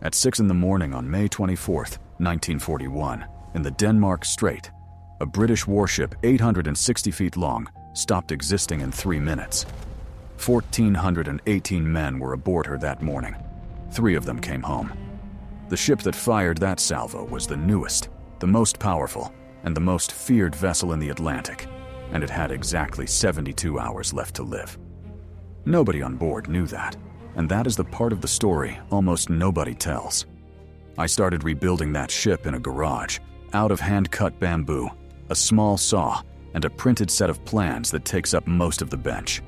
At 6 in the morning on May 24th, 1941, in the Denmark Strait, a British warship 860 feet long stopped existing in 3 minutes. 1,418 men were aboard her that morning. 3 of them came home. The ship that fired that salvo was the newest, the most powerful, and the most feared vessel in the Atlantic, and it had exactly 72 hours left to live. Nobody on board knew that, and that is the part of the story almost nobody tells. I started rebuilding that ship in a garage, out of hand-cut bamboo, a small saw, and a printed set of plans that takes up most of the bench.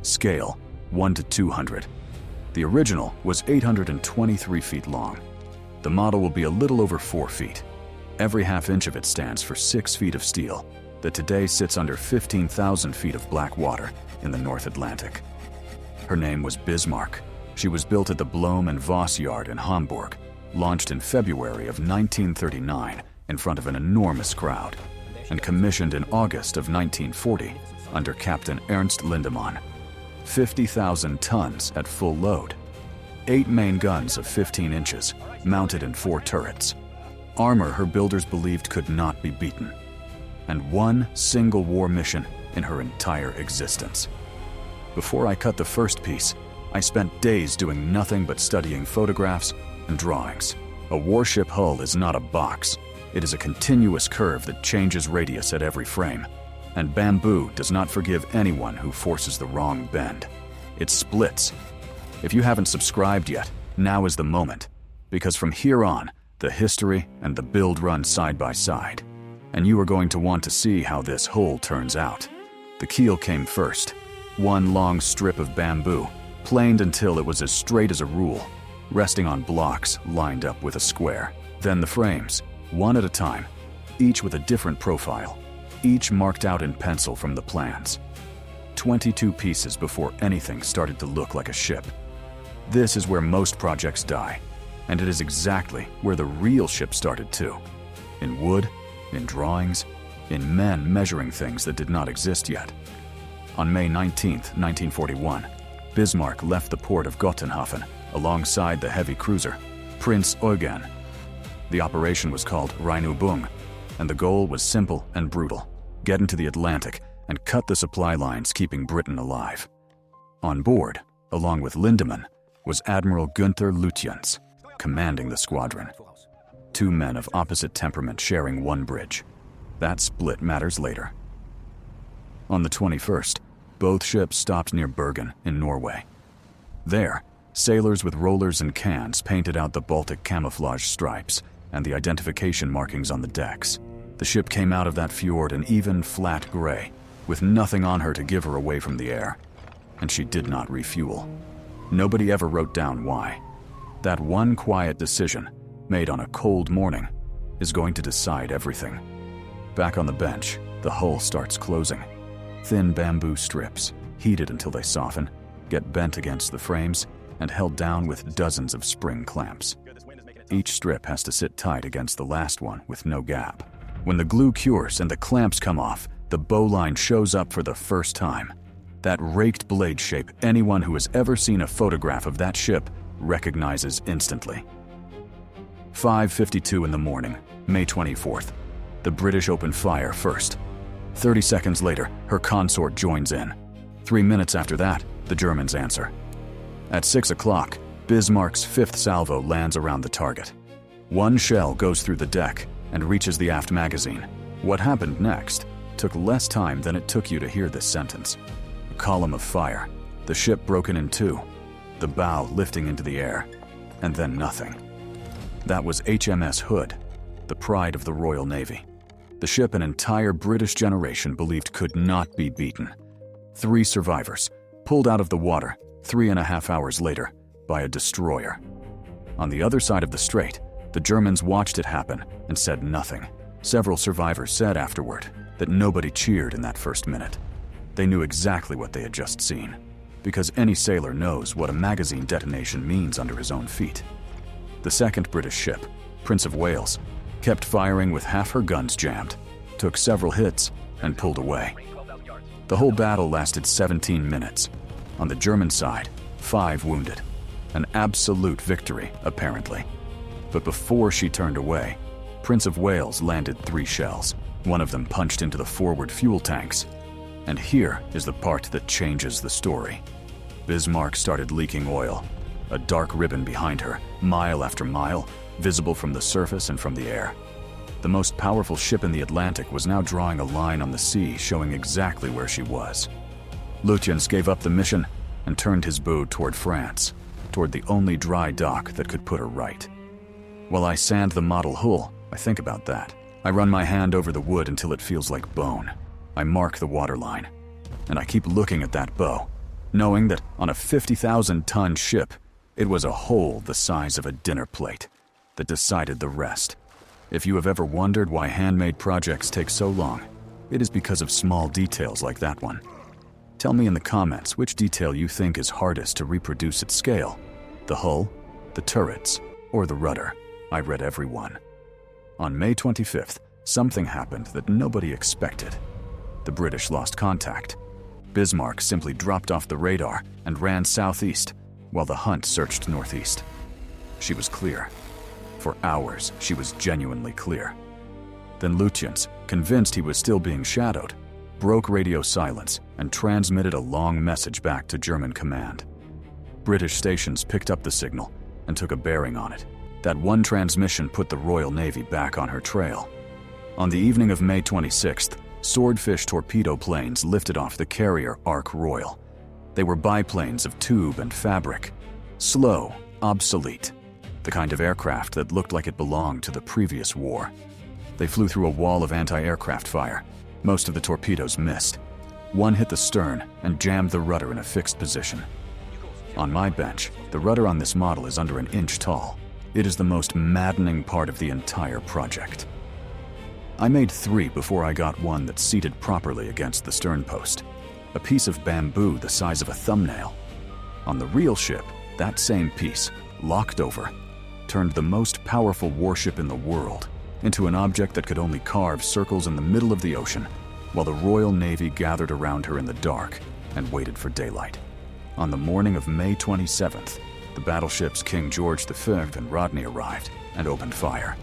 Scale, 1 to 200. The original was 823 feet long. The model will be a little over 4 feet. Every half inch of it stands for 6 feet of steel that today sits under 15,000 feet of black water in the North Atlantic. Her name was Bismarck. She was built at the Blohm and Voss yard in Hamburg, launched in February of 1939 in front of an enormous crowd, and commissioned in August of 1940 under Captain Ernst Lindemann. 50,000 tons at full load. 8 main guns of 15 inches, mounted in 4 turrets. Armor her builders believed could not be beaten. And 1 single war mission in her entire existence. Before I cut the first piece, I spent days doing nothing but studying photographs and drawings. A warship hull is not a box. It is a continuous curve that changes radius at every frame. And bamboo does not forgive anyone who forces the wrong bend. It splits. If you haven't subscribed yet, now is the moment, because from here on, the history and the build run side by side. And you are going to want to see how this whole turns out. The keel came first. 1 long strip of bamboo, planed until it was as straight as a rule, resting on blocks lined up with a square. Then the frames, 1 at a time, each with a different profile, each marked out in pencil from the plans. 22 pieces before anything started to look like a ship. This is where most projects die, and it is exactly where the real ship started too. In wood, in drawings, in men measuring things that did not exist yet. On May 19, 1941, Bismarck left the port of Gotenhafen alongside the heavy cruiser, Prince Eugen. The operation was called Rheinübung, and the goal was simple and brutal: get into the Atlantic and cut the supply lines keeping Britain alive. On board, along with Lindemann, was Admiral Günther Lutyens, commanding the squadron. 2 men of opposite temperament sharing 1 bridge. That split matters later. On the 21st, both ships stopped near Bergen in Norway. There, sailors with rollers and cans painted out the Baltic camouflage stripes and the identification markings on the decks. The ship came out of that fjord an even, flat gray, with nothing on her to give her away from the air. And she did not refuel. Nobody ever wrote down why. That one quiet decision, made on a cold morning, is going to decide everything. Back on the bench, the hull starts closing. Thin bamboo strips, heated until they soften, get bent against the frames and held down with dozens of spring clamps. Each strip has to sit tight against the last one with no gap. When the glue cures and the clamps come off, the bowline shows up for the first time. That raked blade shape anyone who has ever seen a photograph of that ship recognizes instantly. 5:52 in the morning, May 24th. The British open fire first. 30 seconds later, her consort joins in. 3 minutes after that, the Germans answer. At 6 o'clock, Bismarck's 5th salvo lands around the target. 1 shell goes through the deck and reaches the aft magazine. What happened next took less time than it took you to hear this sentence. A column of fire, the ship broken in 2, the bow lifting into the air, and then nothing. That was HMS Hood, the pride of the Royal Navy. The ship an entire British generation believed could not be beaten. 3 survivors, pulled out of the water 3.5 hours later by a destroyer. On the other side of the strait, the Germans watched it happen and said nothing. Several survivors said afterward that nobody cheered in that first minute. They knew exactly what they had just seen, because any sailor knows what a magazine detonation means under his own feet. The second British ship, Prince of Wales, kept firing with half her guns jammed, took several hits, and pulled away. The whole battle lasted 17 minutes. On the German side, 5 wounded. An absolute victory, apparently. But before she turned away, Prince of Wales landed 3 shells. One of them punched into the forward fuel tanks. And here is the part that changes the story. Bismarck started leaking oil, a dark ribbon behind her, mile after mile, visible from the surface and from the air. The most powerful ship in the Atlantic was now drawing a line on the sea showing exactly where she was. Lutyens gave up the mission and turned his bow toward France, toward the only dry dock that could put her right. While I sand the model hull, I think about that. I run my hand over the wood until it feels like bone. I mark the waterline, and I keep looking at that bow, knowing that on a 50,000-ton ship, it was a hole the size of a dinner plate that decided the rest. If you have ever wondered why handmade projects take so long, it is because of small details like that one. Tell me in the comments which detail you think is hardest to reproduce at scale. The hull, the turrets, or the rudder. I read every one. On May 25th, something happened that nobody expected. The British lost contact. Bismarck simply dropped off the radar and ran southeast, while the Hunt searched northeast. She was clear. For hours, she was genuinely clear. Then Lutyens, convinced he was still being shadowed, broke radio silence and transmitted a long message back to German command. British stations picked up the signal and took a bearing on it. That one transmission put the Royal Navy back on her trail. On the evening of May 26th, Swordfish torpedo planes lifted off the carrier Ark Royal. They were biplanes of tube and fabric. Slow, obsolete. The kind of aircraft that looked like it belonged to the previous war. They flew through a wall of anti-aircraft fire. Most of the torpedoes missed. One hit the stern and jammed the rudder in a fixed position. On my bench, the rudder on this model is under an inch tall. It is the most maddening part of the entire project. I made 3 before I got one that seated properly against the stern post. A piece of bamboo the size of a thumbnail. On the real ship, that same piece, locked over, turned the most powerful warship in the world into an object that could only carve circles in the middle of the ocean, while the Royal Navy gathered around her in the dark and waited for daylight. On the morning of May 27th, the battleships King George V and Rodney arrived and opened fire.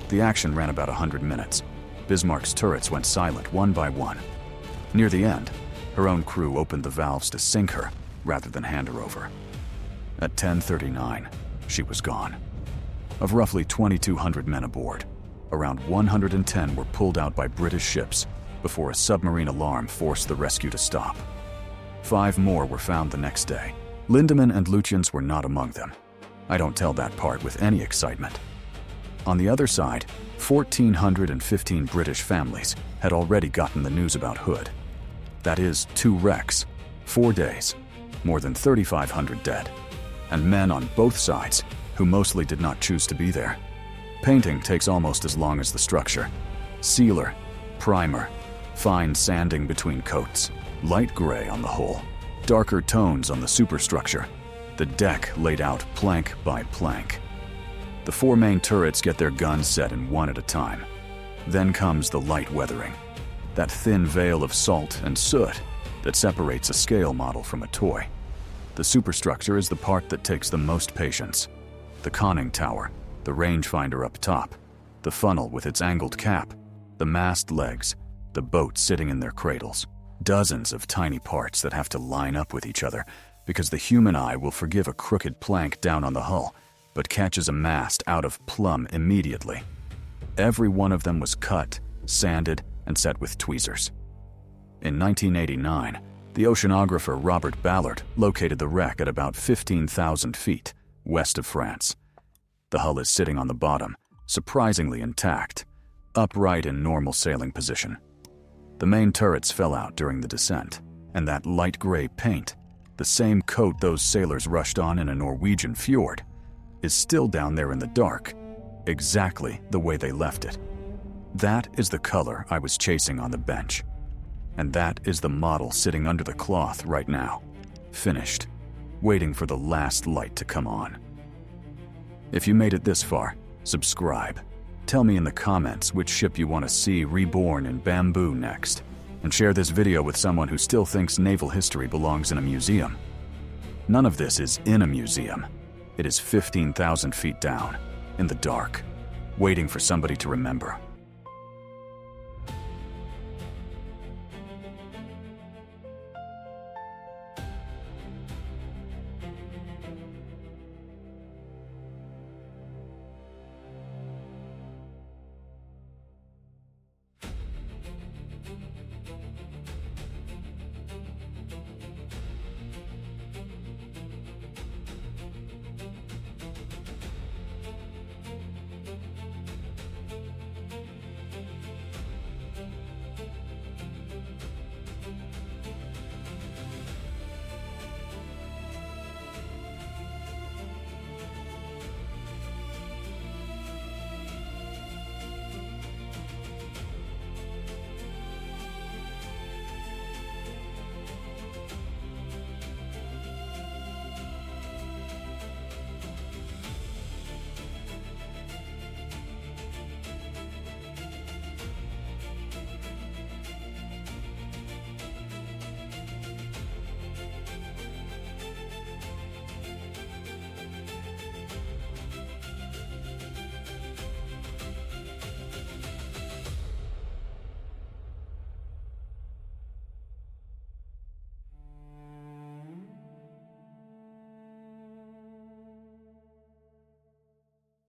The action ran about 100 minutes. Bismarck's turrets went silent one by one. Near the end, her own crew opened the valves to sink her rather than hand her over. At 10:39, she was gone. Of roughly 2,200 men aboard, around 110 were pulled out by British ships before a submarine alarm forced the rescue to stop. 5 more were found the next day. Lindemann and Lutyens were not among them. I don't tell that part with any excitement. On the other side, 1,415 British families had already gotten the news about Hood. That is 2 wrecks, 4 days, more than 3,500 dead, and men on both sides who mostly did not choose to be there. Painting takes almost as long as the structure. Sealer, primer, fine sanding between coats, light gray on the hull, darker tones on the superstructure, the deck laid out plank by plank. The 4 main turrets get their guns set in one at a time. Then comes the light weathering, that thin veil of salt and soot that separates a scale model from a toy. The superstructure is the part that takes the most patience. The conning tower, the rangefinder up top, the funnel with its angled cap, the mast legs, the boat sitting in their cradles. Dozens of tiny parts that have to line up with each other because the human eye will forgive a crooked plank down on the hull, but catches a mast out of plumb immediately. Every one of them was cut, sanded, and set with tweezers. In 1989, the oceanographer Robert Ballard located the wreck at about 15,000 feet west of France. The hull is sitting on the bottom, surprisingly intact, upright in normal sailing position. The main turrets fell out during the descent, and that light gray paint, the same coat those sailors rushed on in a Norwegian fjord, is still down there in the dark, exactly the way they left it. That is the color I was chasing on the bench. And that is the model sitting under the cloth right now, finished, waiting for the last light to come on. If you made it this far, subscribe. Tell me in the comments which ship you want to see reborn in bamboo next, and share this video with someone who still thinks naval history belongs in a museum. None of this is in a museum. It is 15,000 feet down, in the dark, waiting for somebody to remember.